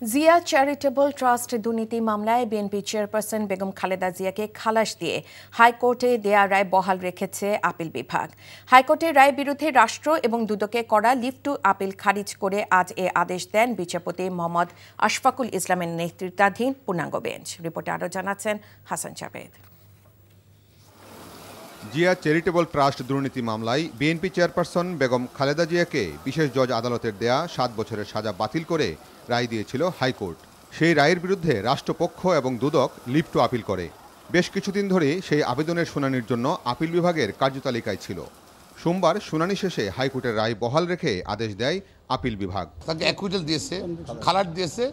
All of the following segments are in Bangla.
জিয়া চ্যারিটেবল ট্রাস্ট দুর্নীতি মামলায় বিএনপি চেয়ারপারসন বেগম খালেদা জিয়াকে খালাস দিয়ে হাইকোর্টে দেয়া রায় বহাল রেখেছে আপিল বিভাগ। হাইকোর্টের রায়ের বিরুদ্ধে রাষ্ট্র এবং দুদকে করা লিভ টু আপিল খারিজ করে আজ এ আদেশ দেন বিচারপতি মোহাম্মদ আশফাকুল ইসলামের নেতৃত্বাধীন পূর্ণাঙ্গ বেঞ্চ। রিপোর্টে আরও জানাচ্ছেন হাসান জাবেদ। জিয়া চ্যারিটেবল ট্রাস্ট দুর্নীতি মামলায় বিএনপি চেয়ারপারসন বেগম খালেদা জিয়াকে বিশেষ জজ আদালতের দেয়া 7 বছরের সাজা বাতিল করে রায় দিয়েছিল হাইকোর্ট। সেই রায়ের বিরুদ্ধে রাষ্ট্রপক্ষ এবং দুদক লিভ টু আপিল করে। বেশ কিছুদিন ধরে সেই আবেদনের শুনানির জন্য আপিল বিভাগের কার্যতালিকায় ছিল। সোমবার শুনানি শেষে হাইকোর্টের রায় বহাল রেখে আদেশ দেয় আপিল বিভাগ। তাকে অ্যাকুইটাল দিয়েছে, খালাট দিয়েছে,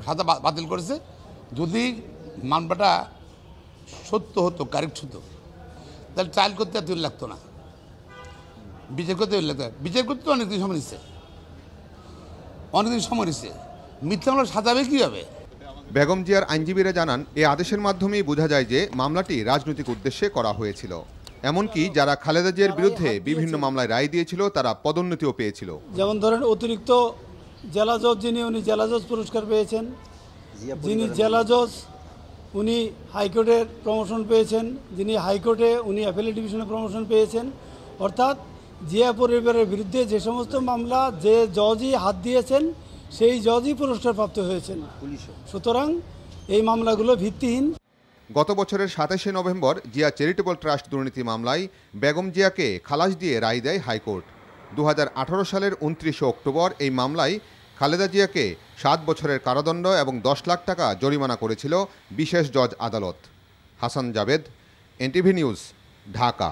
সাজা বাতিল করেছে। যদি মামলাটা সত্য হতো, কারেক্ট হতো, তাহলে ট্রায়াল করতে এত লাগতো না, বিচার করতে লাগতো। বিচার করতে তো অনেকদিন সময় নিচ্ছে, মিথ্যা মামলা সাজাবে কীভাবে? বেগম জিয়ার আইনজীবীরা জানান, এ আদেশের মাধ্যমেই বোঝা যায় যে মামলাটি রাজনৈতিক উদ্দেশ্যে করা হয়েছিল। এমনকি যারা খালেদা জিয়ার বিরুদ্ধে বিভিন্ন মামলায় রায় দিয়েছিল তারা পদোন্নতিও পেয়েছিল। যেমন ধরেন অতিরিক্ত জেলা জজ উনি জেলা জজ পুরস্কার পেয়েছেন, যিনি জেলা জজ উনি হাইকোর্টের প্রমোশন পেয়েছেন, যিনি হাইকোর্টে উনি অ্যাপেলেট ডিভিশনে প্রমোশন পেয়েছেন। অর্থাৎ জিয়া পরিবারের বিরুদ্ধে যে সমস্ত মামলা যে জজই হাত দিয়েছেন সেই জজই পুরস্কারপ্রাপ্ত হয়েছেন। সুতরাং এই মামলাগুলো ভিত্তিহীন। গত বছরের 27শে নভেম্বর জিয়া চ্যারিটেবল ট্রাস্ট দুর্নীতি মামলায় বেগম জিয়াকে খালাস দিয়ে রায় দেয় হাইকোর্ট। 2018 সালের 29 অক্টোবর এই মামলায় খালেদা জিয়াকে 7 বছরের কারাদণ্ড এবং 10 লাখ টাকা জরিমানা করেছিল বিশেষ জজ আদালত। Hasan Javed, NTV news, Dhaka.